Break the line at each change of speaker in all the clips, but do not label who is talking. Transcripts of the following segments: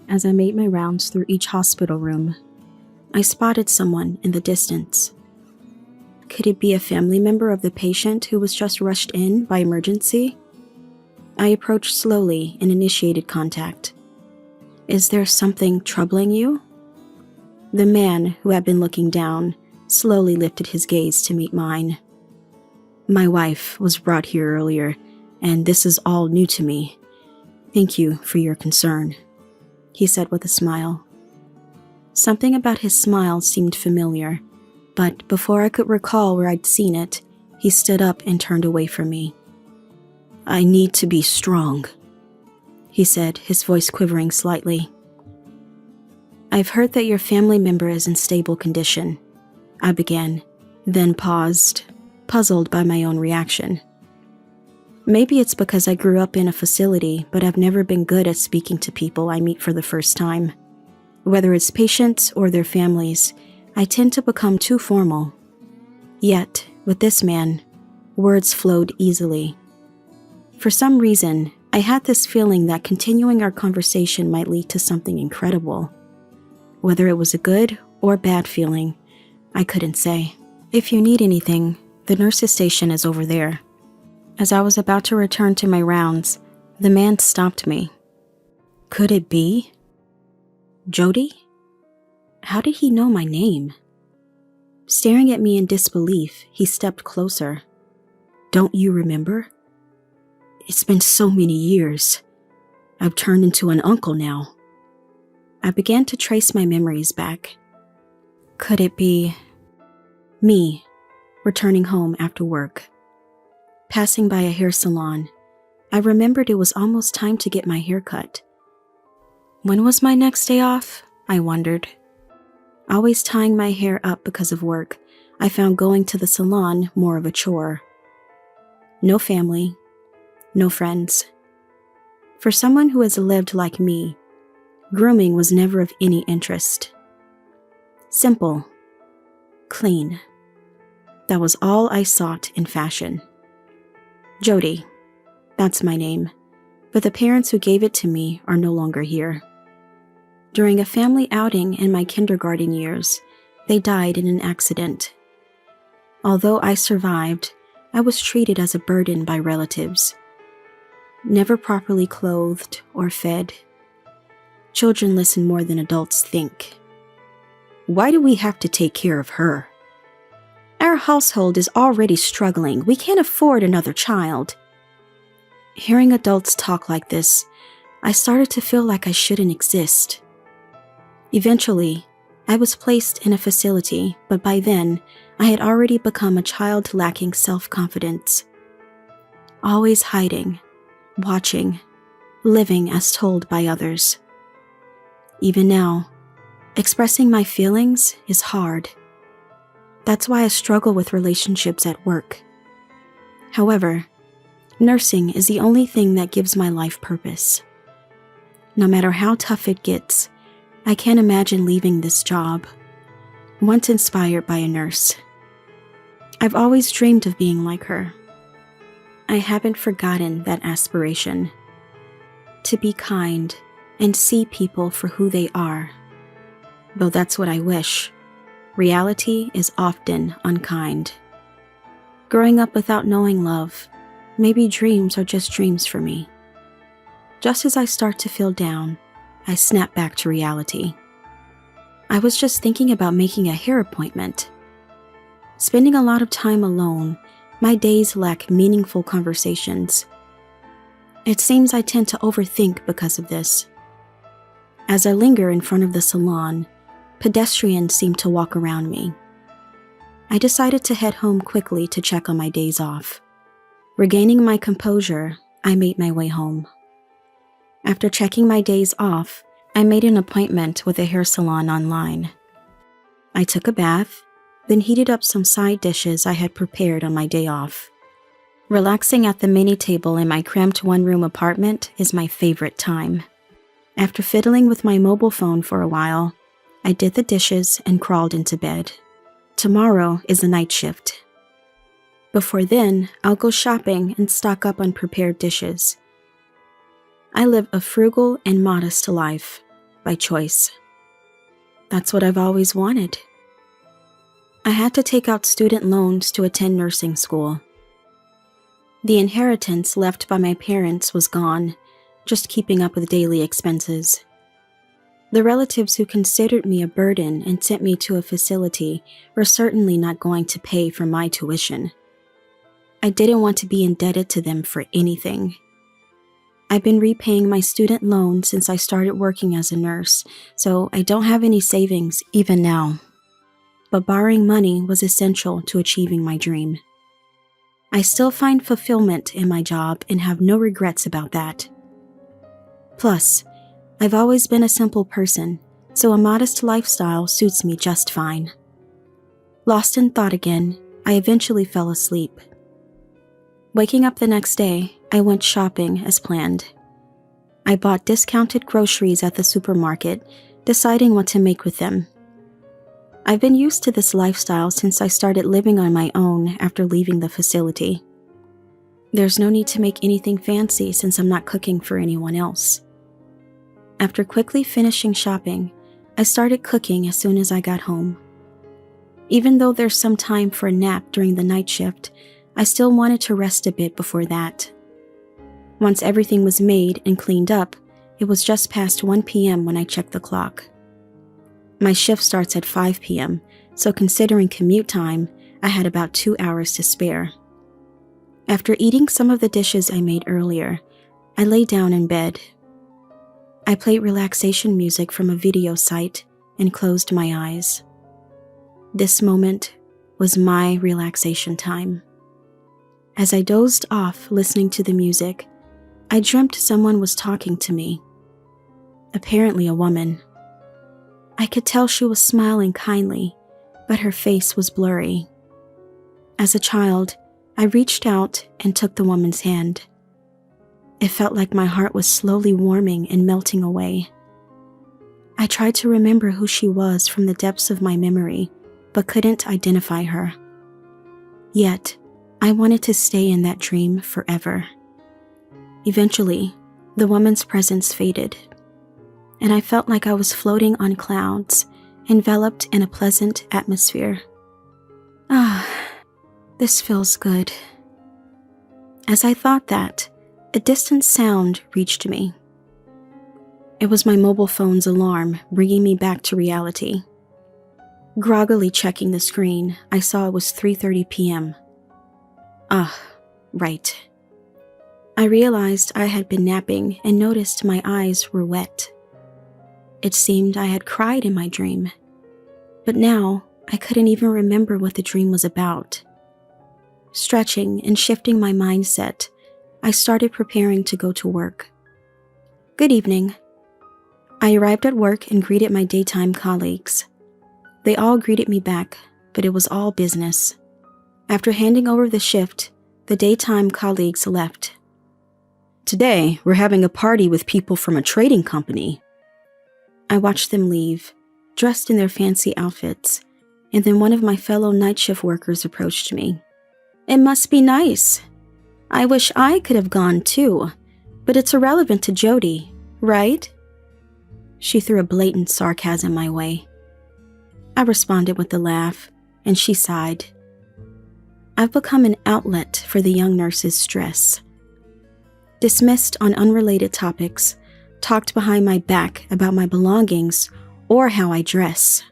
As I made my rounds through each hospital room, I spotted someone in the distance. Could it be a family member of the patient who was just rushed in by emergency? I approached slowly and initiated contact. "Is there something troubling you?" The man, who had been looking down, slowly lifted his gaze to meet mine. "My wife was brought here earlier, and this is all new to me. Thank you for your concern," he said with a smile. Something about his smile seemed familiar, but before I could recall where I'd seen it, he stood up and turned away from me. "I need to be strong," he said, his voice quivering slightly. "I've heard that your family member is in stable condition," I began, then paused, puzzled by my own reaction. Maybe it's because I grew up in a facility, but I've never been good at speaking to people I meet for the first time. Whether it's patients or their families, I tend to become too formal. Yet, with this man, words flowed easily. For some reason, I had this feeling that continuing our conversation might lead to something incredible. Whether it was a good or bad feeling, I couldn't say. "If you need anything, the nurse's station is over there." As I was about to return to my rounds, the man stopped me. Could it be Jody? How did he know my name? Staring at me in disbelief, he stepped closer. "Don't you remember? It's been so many years. I've turned into an uncle now." I began to trace my memories back. Could it be me, returning home after work? Passing by a hair salon, I remembered it was almost time to get my hair cut. When was my next day off? I wondered. Always tying my hair up because of work, I found going to the salon more of a chore. No family, no friends. For someone who has lived like me, grooming was never of any interest. Simple, clean. That was all I sought in fashion. Jody, that's my name, but the parents who gave it to me are no longer here. During a family outing in my kindergarten years, they died in an accident. Although I survived, I was treated as a burden by relatives. Never properly clothed or fed. Children listen more than adults think. Why do we have to take care of her? Our household is already struggling. We can't afford another child. Hearing adults talk like this, I started to feel like I shouldn't exist. Eventually, I was placed in a facility, but by then, I had already become a child lacking self-confidence. Always hiding, watching, living as told by others. Even now, expressing my feelings is hard. That's why I struggle with relationships at work. However, nursing is the only thing that gives my life purpose. No matter how tough it gets, I can't imagine leaving this job, once inspired by a nurse. I've always dreamed of being like her. I haven't forgotten that aspiration. To be kind and see people for who they are. Though that's what I wish. Reality is often unkind. Growing up without knowing love, maybe dreams are just dreams for me. Just as I start to feel down, I snap back to reality. I was just thinking about making a hair appointment. Spending a lot of time alone, my days lack meaningful conversations. It seems I tend to overthink because of this. As I linger in front of the salon, pedestrians seem to walk around me. I decided to head home quickly to check on my days off. Regaining my composure, I made my way home. After checking my days off, I made an appointment with a hair salon online. I took a bath, then heated up some side dishes I had prepared on my day off. Relaxing at the mini table in my cramped one-room apartment is my favorite time. After fiddling with my mobile phone for a while, I did the dishes and crawled into bed. Tomorrow is a night shift. Before then, I'll go shopping and stock up on prepared dishes. I live a frugal and modest life. by choice. That's what I've always wanted. I had to take out student loans to attend nursing school. The inheritance left by my parents was gone, just keeping up with daily expenses. The relatives who considered me a burden and sent me to a facility were certainly not going to pay for my tuition. I didn't want to be indebted to them for anything. I've been repaying my student loan since I started working as a nurse, so I don't have any savings even now. But borrowing money was essential to achieving my dream. I still find fulfillment in my job and have no regrets about that. Plus, I've always been a simple person, so a modest lifestyle suits me just fine. Lost in thought again, I eventually fell asleep. Waking up the next day, I went shopping as planned. I bought discounted groceries at the supermarket, deciding what to make with them. I've been used to this lifestyle since I started living on my own after leaving the facility. There's no need to make anything fancy since I'm not cooking for anyone else. After quickly finishing shopping, I started cooking as soon as I got home. Even though there's some time for a nap during the night shift, I still wanted to rest a bit before that. Once everything was made and cleaned up, it was just past 1 p.m. when I checked the clock. My shift starts at 5 p.m., so considering commute time, I had about 2 hours to spare. After eating some of the dishes I made earlier, I lay down in bed. I played relaxation music from a video site and closed my eyes. This moment was my relaxation time. As I dozed off listening to the music, I dreamt someone was talking to me. Apparently a woman. I could tell she was smiling kindly, but her face was blurry. As a child, I reached out and took the woman's hand. It felt like my heart was slowly warming and melting away. I tried to remember who she was from the depths of my memory, but couldn't identify her. Yet, I wanted to stay in that dream forever. Eventually, the woman's presence faded, and I felt like I was floating on clouds, enveloped in a pleasant atmosphere. This feels good. As I thought that, a distant sound reached me. It was my mobile phone's alarm, bringing me back to reality. Groggily checking the screen, I saw it was 3:30 p.m. Right. I realized I had been napping and noticed my eyes were wet. It seemed I had cried in my dream, but now I couldn't even remember what the dream was about. Stretching and shifting my mindset, I started preparing to go to work. Good evening. I arrived at work and greeted my daytime colleagues. They all greeted me back, but it was all business. After handing over the shift, the daytime colleagues left. Today, we're having a party with people from a trading company. I watched them leave, dressed in their fancy outfits, and then one of my fellow night shift workers approached me. It must be nice. I wish I could have gone too, but it's irrelevant to Jody, right? She threw a blatant sarcasm my way. I responded with a laugh, and she sighed. I've become an outlet for the young nurse's stress. Dismissed on unrelated topics, talked behind my back about my belongings or how I dress.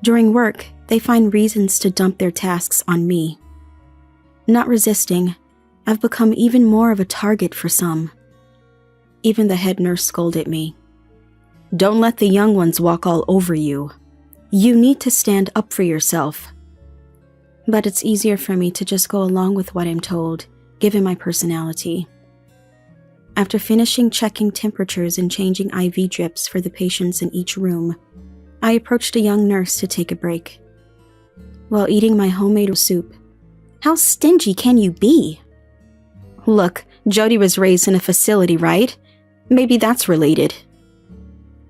During work, they find reasons to dump their tasks on me. Not resisting, I've become even more of a target for some. Even the head nurse scolded me. Don't let the young ones walk all over you. You need to stand up for yourself. But it's easier for me to just go along with what I'm told, given my personality. After finishing checking temperatures and changing IV drips for the patients in each room, I approached a young nurse to take a break. While eating my homemade soup, how stingy can you be? Look, Jody was raised in a facility, right? Maybe that's related.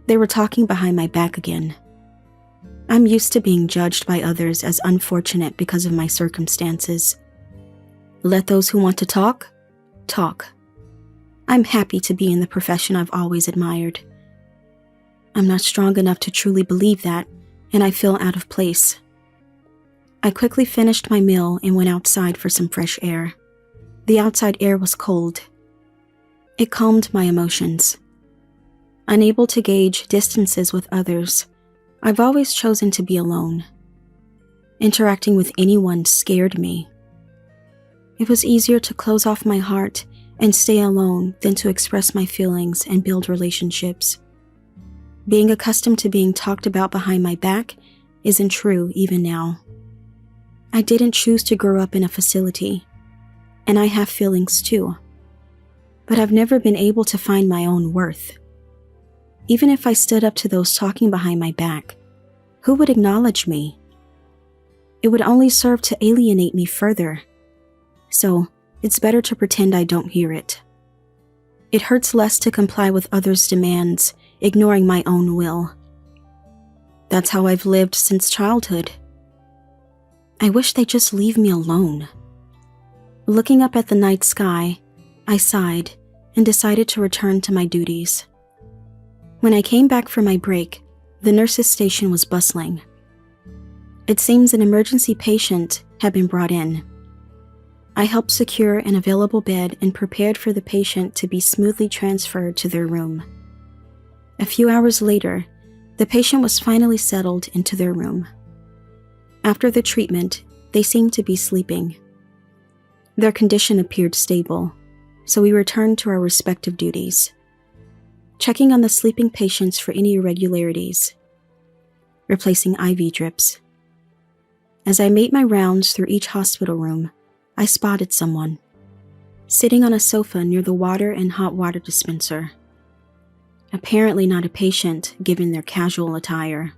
They were talking behind my back again. I'm used to being judged by others as unfortunate because of my circumstances. Let those who want to talk, talk. I'm happy to be in the profession I've always admired. I'm not strong enough to truly believe that, and I feel out of place. I quickly finished my meal and went outside for some fresh air. The outside air was cold. It calmed my emotions. Unable to gauge distances with others, I've always chosen to be alone. Interacting with anyone scared me. It was easier to close off my heart and stay alone than to express my feelings and build relationships. Being accustomed to being talked about behind my back isn't true even now. I didn't choose to grow up in a facility, and I have feelings too. But I've never been able to find my own worth. Even if I stood up to those talking behind my back, who would acknowledge me? It would only serve to alienate me further. So, it's better to pretend I don't hear it. It hurts less to comply with others' demands, ignoring my own will. That's how I've lived since childhood. I wish they'd just leave me alone. Looking up at the night sky, I sighed and decided to return to my duties. When I came back from my break, the nurse's station was bustling. It seems an emergency patient had been brought in. I helped secure an available bed and prepared for the patient to be smoothly transferred to their room. A few hours later, the patient was finally settled into their room. After the treatment, they seemed to be sleeping. Their condition appeared stable, so we returned to our respective duties, checking on the sleeping patients for any irregularities, replacing IV drips. As I made my rounds through each hospital room, I spotted someone, sitting on a sofa near the water and hot water dispenser. Apparently not a patient, given their casual attire.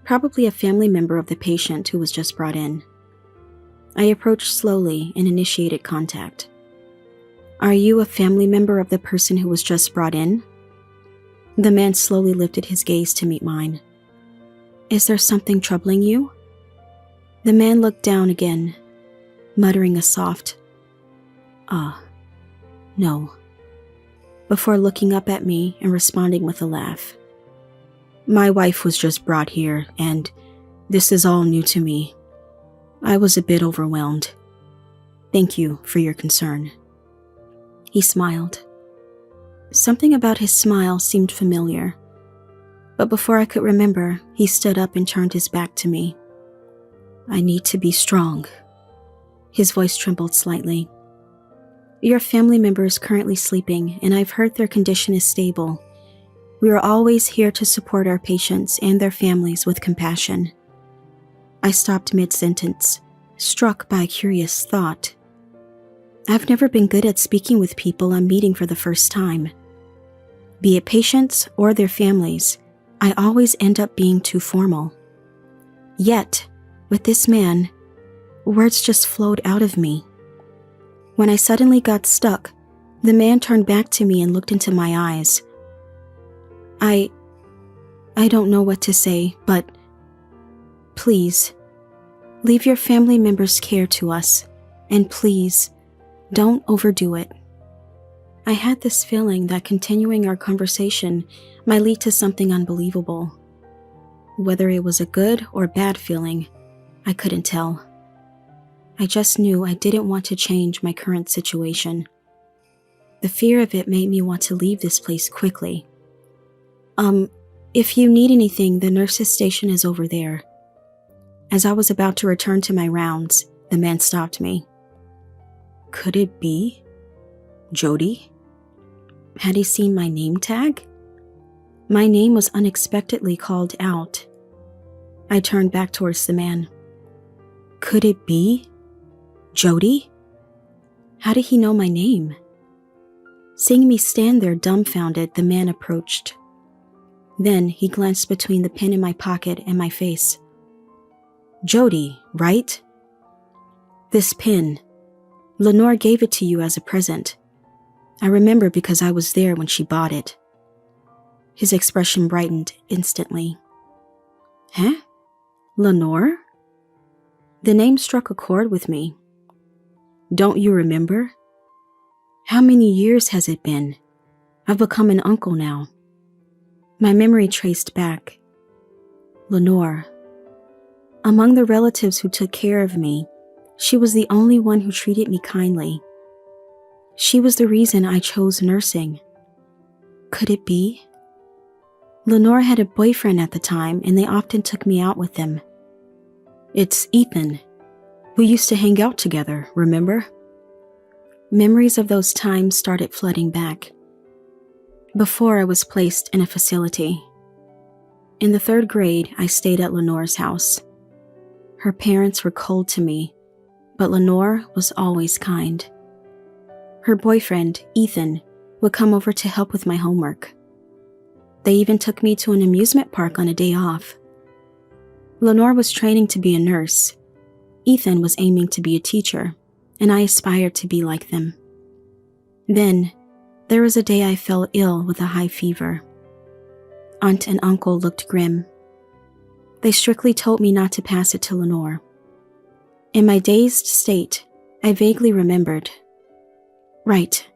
Probably a family member of the patient who was just brought in. I approached slowly and initiated contact. "Are you a family member of the person who was just brought in?" The man slowly lifted his gaze to meet mine. "Is there something troubling you?" The man looked down again, muttering a soft, no, before looking up at me and responding with a laugh. "My wife was just brought here, and this is all new to me. I was a bit overwhelmed. Thank you for your concern." He smiled. Something about his smile seemed familiar, but before I could remember, he stood up and turned his back to me. "I need to be strong." His voice trembled slightly. "Your family member is currently sleeping, and I've heard their condition is stable. We are always here to support our patients and their families with compassion." I stopped mid-sentence, struck by a curious thought. I've never been good at speaking with people I'm meeting for the first time. Be it patients or their families, I always end up being too formal. Yet, with this man, words just flowed out of me. When I suddenly got stuck, the man turned back to me and looked into my eyes. I don't know what to say, but please, leave your family members' care to us, and please, don't overdo it. I had this feeling that continuing our conversation might lead to something unbelievable. Whether it was a good or bad feeling, I couldn't tell. I just knew I didn't want to change my current situation. The fear of it made me want to leave this place quickly. If you need anything, the nurse's station is over there." As I was about to return to my rounds, the man stopped me. Could it be Jody? Had he seen my name tag? My name was unexpectedly called out. I turned back towards the man. Could it be Jody? How did he know my name? Seeing me stand there dumbfounded, the man approached. Then he glanced between the pen in my pocket and my face. "Jody, right? This pen. Lenore gave it to you as a present. I remember because I was there when she bought it." His expression brightened instantly. "Huh? Lenore?" The name struck a chord with me. "Don't you remember? How many years has it been? I've become an uncle now." My memory traced back. Lenore. Among the relatives who took care of me, she was the only one who treated me kindly. She was the reason I chose nursing. Could it be? Lenore had a boyfriend at the time, and they often took me out with them. It's Ethan. We used to hang out together, remember? Memories of those times started flooding back. Before I was placed in a facility. In the 3rd grade, I stayed at Lenore's house. Her parents were cold to me, but Lenore was always kind. Her boyfriend, Ethan, would come over to help with my homework. They even took me to an amusement park on a day off. Lenore was training to be a nurse. Ethan was aiming to be a teacher, and I aspired to be like them. Then, there was a day I fell ill with a high fever. Aunt and uncle looked grim. They strictly told me not to pass it to Lenore. In my dazed state, I vaguely remembered. Right,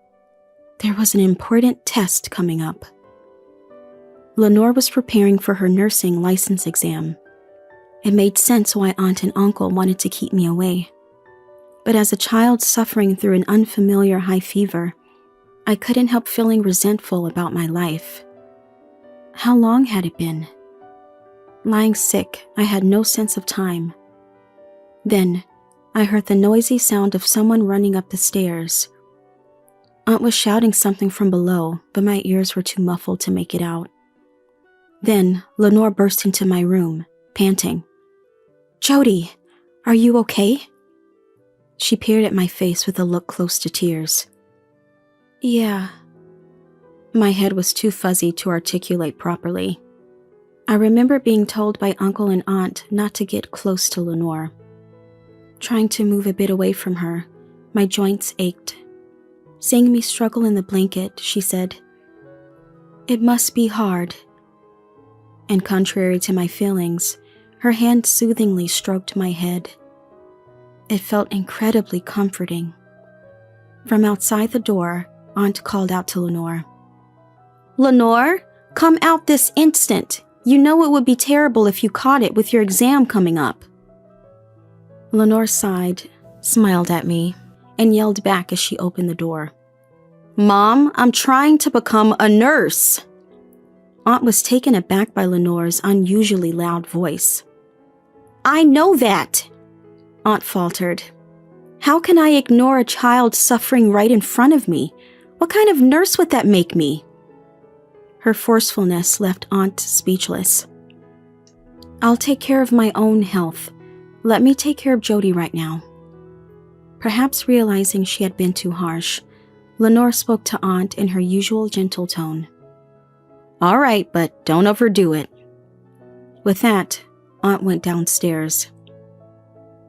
there was an important test coming up. Lenore was preparing for her nursing license exam. It made sense why Aunt and Uncle wanted to keep me away. But as a child suffering through an unfamiliar high fever, I couldn't help feeling resentful about my life. How long had it been? Lying sick, I had no sense of time. Then, I heard the noisy sound of someone running up the stairs. Aunt was shouting something from below, but my ears were too muffled to make it out. Then, Lenore burst into my room, panting. Jody, are you okay? She peered at my face with a look close to tears. Yeah. My head was too fuzzy to articulate properly. I remember being told by Uncle and Aunt not to get close to Lenore. Trying to move a bit away from her, my joints ached. Seeing me struggle in the blanket, she said, It must be hard. And contrary to my feelings, her hand soothingly stroked my head. It felt incredibly comforting. From outside the door, Aunt called out to Lenore. Lenore, come out this instant. You know it would be terrible if you caught it with your exam coming up. Lenore sighed, smiled at me, and yelled back as she opened the door. Mom, I'm trying to become a nurse. Aunt was taken aback by Lenore's unusually loud voice. I know that, Aunt faltered. How can I ignore a child suffering right in front of me? What kind of nurse would that make me? Her forcefulness left Aunt speechless. I'll take care of my own health. Let me take care of Jody right now. Perhaps realizing she had been too harsh, Lenore spoke to Aunt in her usual gentle tone. All right, but don't overdo it. With that, Aunt went downstairs.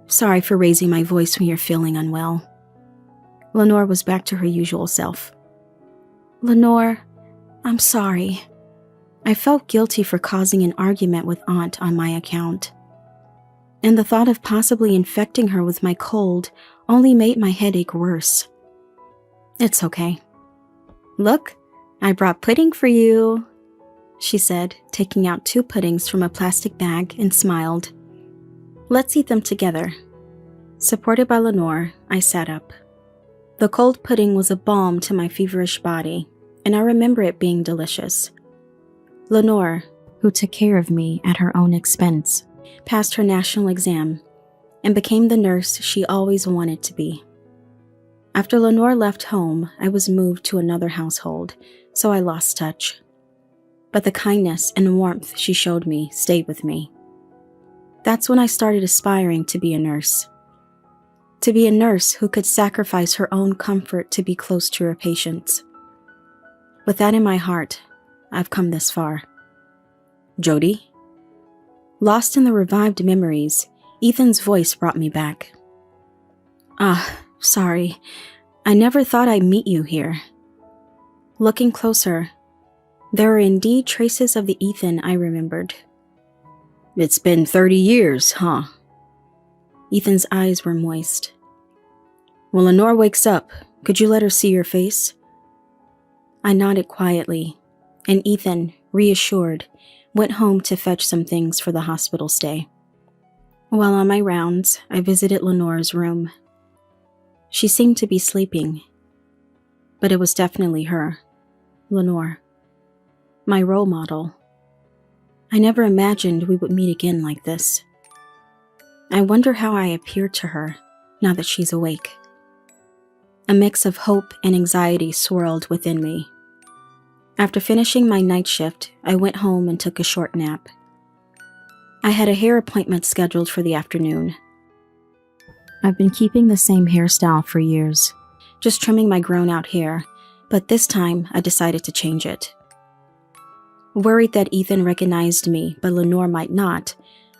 Sorry for raising my voice when you're feeling unwell. Lenore was back to her usual self. Lenore, I'm sorry. I felt guilty for causing an argument with Aunt on my account. And the thought of possibly infecting her with my cold only made my headache worse. It's okay. Look, I brought pudding for you, she said, taking out 2 puddings from a plastic bag and smiled. Let's eat them together. Supported by Lenore, I sat up. The cold pudding was a balm to my feverish body, and I remember it being delicious. Lenore, who took care of me at her own expense, passed her national exam and became the nurse she always wanted to be. After Lenore left home, I was moved to another household, so I lost touch. But the kindness and warmth she showed me stayed with me. That's when I started aspiring to be a nurse. To be a nurse who could sacrifice her own comfort to be close to her patients. With that in my heart, I've come this far. Jody? Lost in the revived memories, Ethan's voice brought me back. Sorry. I never thought I'd meet you here. Looking closer, there were indeed traces of the Ethan I remembered. It's been 30 years, huh? Ethan's eyes were moist. When Lenore wakes up, could you let her see your face? I nodded quietly, and Ethan, reassured, went home to fetch some things for the hospital stay. While on my rounds, I visited Lenore's room. She seemed to be sleeping, but it was definitely her, Lenore, my role model. I never imagined we would meet again like this. I wonder how I appeared to her now that she's awake. A mix of hope and anxiety swirled within me. After finishing my night shift, I went home and took a short nap. I had a hair appointment scheduled for the afternoon. I've been keeping the same hairstyle for years, just trimming my grown-out hair, but this time I decided to change it. Worried that Ethan recognized me, but Lenore might not,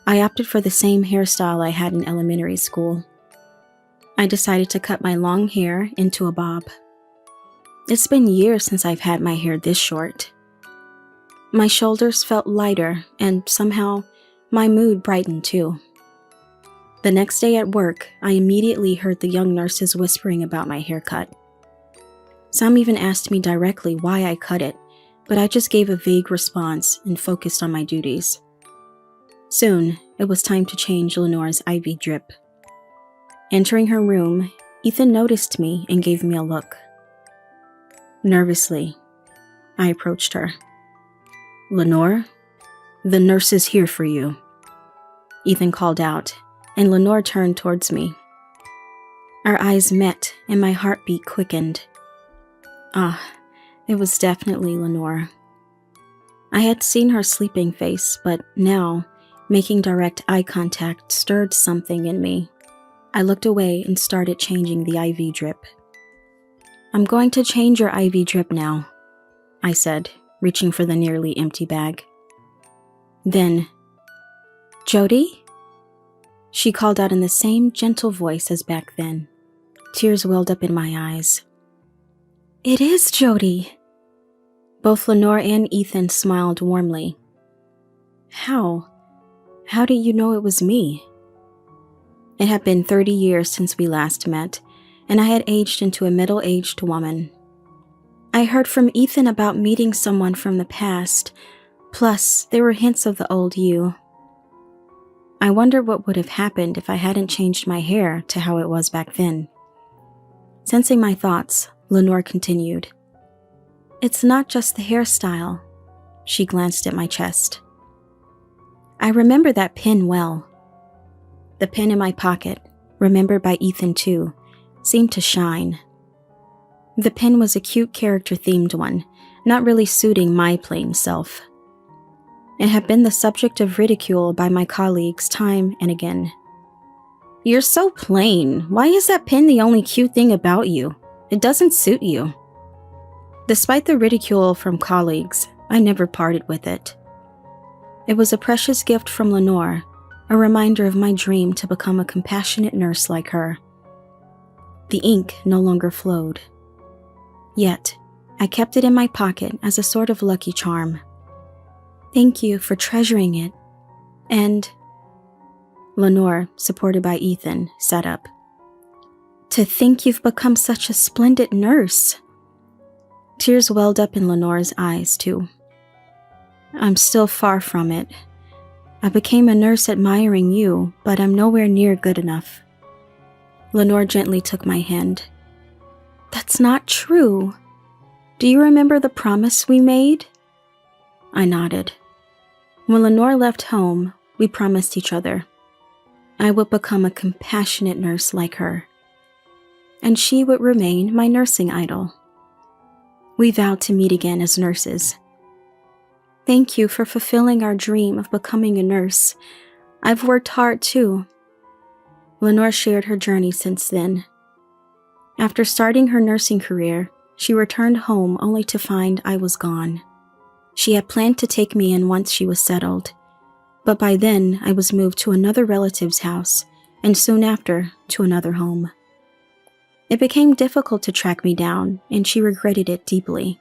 I opted for the same hairstyle I had in elementary school. I decided to cut my long hair into a bob. It's been years since I've had my hair this short. My shoulders felt lighter, and somehow, my mood brightened too. The next day at work, I immediately heard the young nurses whispering about my haircut. Some even asked me directly why I cut it, but I just gave a vague response and focused on my duties. Soon, it was time to change Lenore's IV drip. Entering her room, Ethan noticed me and gave me a look. Nervously, I approached her. "Lenore, the nurse is here for you," Ethan called out, and Lenore turned towards me. Our eyes met and my heartbeat quickened. It was definitely Lenore. I had seen her sleeping face, but now, making direct eye contact stirred something in me. I looked away and started changing the IV drip. "I'm going to change your IV drip now," I said, reaching for the nearly empty bag. Then, "Jody?" She called out in the same gentle voice as back then. Tears welled up in my eyes. "It is Jody." Both Lenore and Ethan smiled warmly. How? How did you know it was me? It had been 30 years since we last met, and I had aged into a middle-aged woman. I heard from Ethan about meeting someone from the past, plus there were hints of the old you. I wonder what would have happened if I hadn't changed my hair to how it was back then. Sensing my thoughts, Lenore continued. "It's not just the hairstyle." She glanced at my chest. I remember that pin well. The pin in my pocket, remembered by Ethan too, seemed to shine. The pin was a cute character-themed one, not really suiting my plain self. It had been the subject of ridicule by my colleagues time and again. "You're so plain. Why is that pin the only cute thing about you? It doesn't suit you." Despite the ridicule from colleagues, I never parted with it. It was a precious gift from Lenore, a reminder of my dream to become a compassionate nurse like her. The ink no longer flowed. Yet, I kept it in my pocket as a sort of lucky charm. "Thank you for treasuring it." And Lenore, supported by Ethan, sat up. "To think you've become such a splendid nurse." Tears welled up in Lenore's eyes, too. "I'm still far from it. I became a nurse admiring you, but I'm nowhere near good enough." Lenore gently took my hand. "That's not true. Do you remember the promise we made?" I nodded. When Lenore left home, we promised each other. I would become a compassionate nurse like her, and she would remain my nursing idol. We vowed to meet again as nurses. Thank you for fulfilling our dream of becoming a nurse. I've worked hard too. Lenore shared her journey since then. After starting her nursing career, she returned home only to find I was gone. She had planned to take me in once she was settled, but by then I was moved to another relative's house, and soon after to another home. It became difficult to track me down, and she regretted it deeply.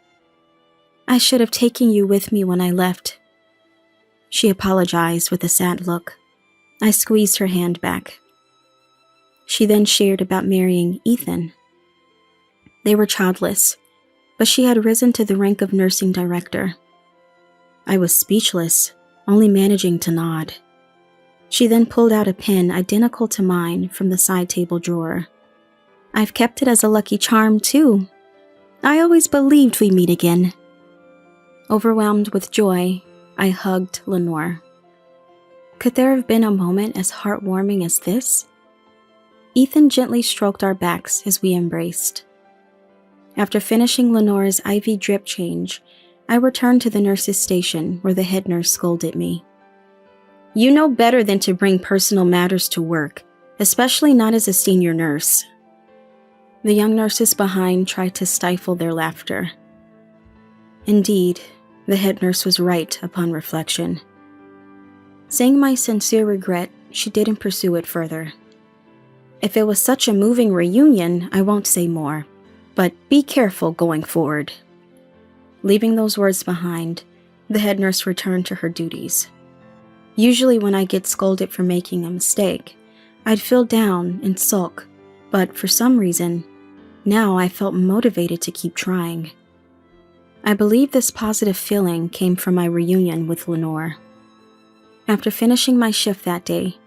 "I should have taken you with me when I left." She apologized with a sad look. I squeezed her hand back. She then shared about marrying Ethan. They were childless, but she had risen to the rank of nursing director. I was speechless, only managing to nod. She then pulled out a pin identical to mine from the side table drawer. I've kept it as a lucky charm, too. I always believed we'd meet again. Overwhelmed with joy, I hugged Lenore. Could there have been a moment as heartwarming as this? Ethan gently stroked our backs as we embraced. After finishing Lenore's IV drip change, I returned to the nurse's station where the head nurse scolded me. You know better than to bring personal matters to work, especially not as a senior nurse. The young nurses behind tried to stifle their laughter. Indeed, the head nurse was right upon reflection. Seeing my sincere regret, she didn't pursue it further. If it was such a moving reunion, I won't say more, but be careful going forward. Leaving those words behind, the head nurse returned to her duties. Usually when I get scolded for making a mistake, I'd feel down and sulk, but for some reason, now I felt motivated to keep trying. I believe this positive feeling came from my reunion with Lenore. After finishing my shift that day,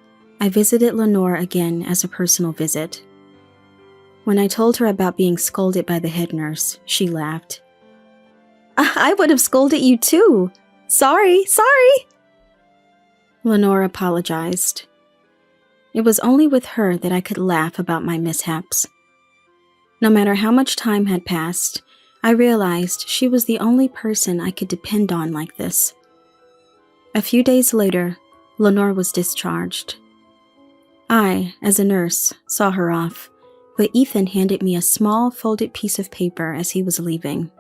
I visited Lenore again as a personal visit. When I told her about being scolded by the head nurse, she laughed. I would have scolded you too. Sorry. Lenore apologized. It was only with her that I could laugh about my mishaps. No matter how much time had passed, I realized she was the only person I could depend on like this. A few days later, Lenore was discharged. I, as a nurse, saw her off, but Ethan handed me a small folded piece of paper as he was leaving.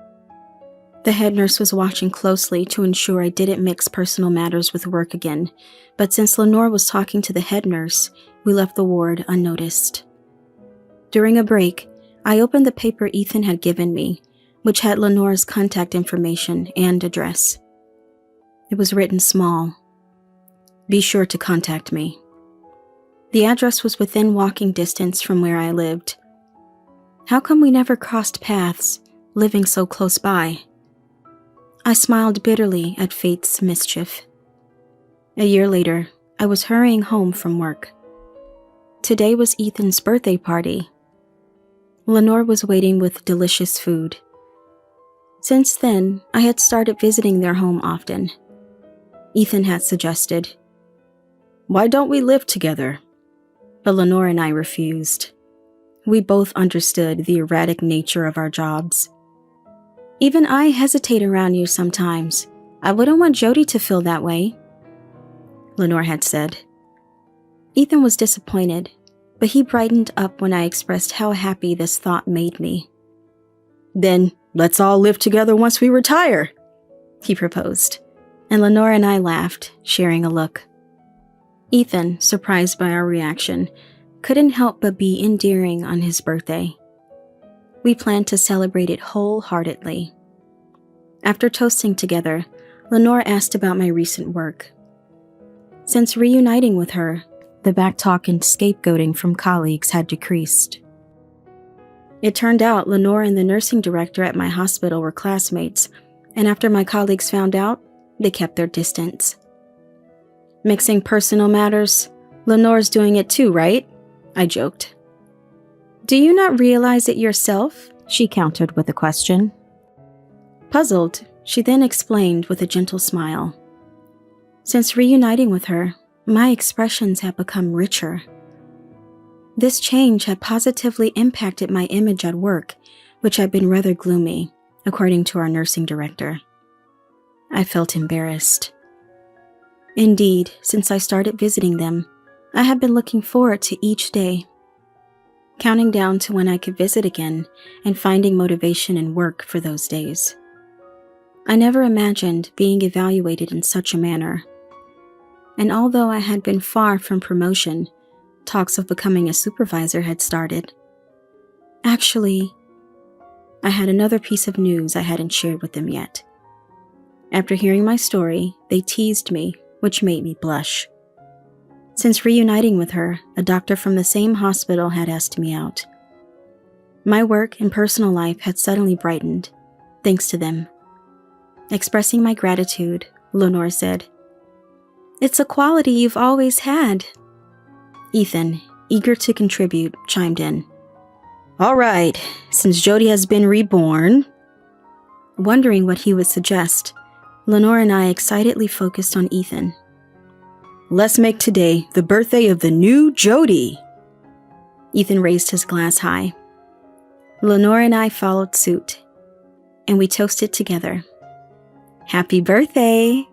The head nurse was watching closely to ensure I didn't mix personal matters with work again, but since Lenore was talking to the head nurse, we left the ward unnoticed. During a break, I opened the paper Ethan had given me, which had Lenore's contact information and address. It was written small. Be sure to contact me. The address was within walking distance from where I lived. How come we never crossed paths, living so close by? I smiled bitterly at fate's mischief. A year later, I was hurrying home from work. Today was Ethan's birthday party. Lenore was waiting with delicious food. Since then, I had started visiting their home often. Ethan had suggested, "Why don't we live together?" But Lenore and I refused. We both understood the erratic nature of our jobs. Even I hesitate around you sometimes. I wouldn't want Jody to feel that way, Lenore had said. Ethan was disappointed, but he brightened up when I expressed how happy this thought made me. Then let's all live together once we retire, he proposed, and Lenore and I laughed, sharing a look. Ethan, surprised by our reaction, couldn't help but be endearing on his birthday. We planned to celebrate it wholeheartedly. After toasting together, Lenore asked about my recent work. Since reuniting with her, the backtalk and scapegoating from colleagues had decreased. It turned out Lenore and the nursing director at my hospital were classmates, and after my colleagues found out, they kept their distance. Mixing personal matters, Lenore's doing it too, right? I joked. Do you not realize it yourself? She countered with a question. Puzzled, she then explained with a gentle smile. Since reuniting with her, my expressions have become richer. This change had positively impacted my image at work, which had been rather gloomy, according to our nursing director. I felt embarrassed. Indeed, since I started visiting them, I had been looking forward to each day, counting down to when I could visit again and finding motivation in work for those days. I never imagined being evaluated in such a manner. And although I had been far from promotion, talks of becoming a supervisor had started. Actually, I had another piece of news I hadn't shared with them yet. After hearing my story, they teased me, which made me blush. Since reuniting with her, a doctor from the same hospital had asked me out. My work and personal life had suddenly brightened, thanks to them. Expressing my gratitude, Lenore said. It's a quality you've always had. Ethan, eager to contribute, chimed in. All right, since Jody has been reborn. Wondering what he would suggest, Lenore and I excitedly focused on Ethan. Let's make today the birthday of the new Jody. Ethan raised his glass high. Lenore and I followed suit, and we toasted together. Happy birthday!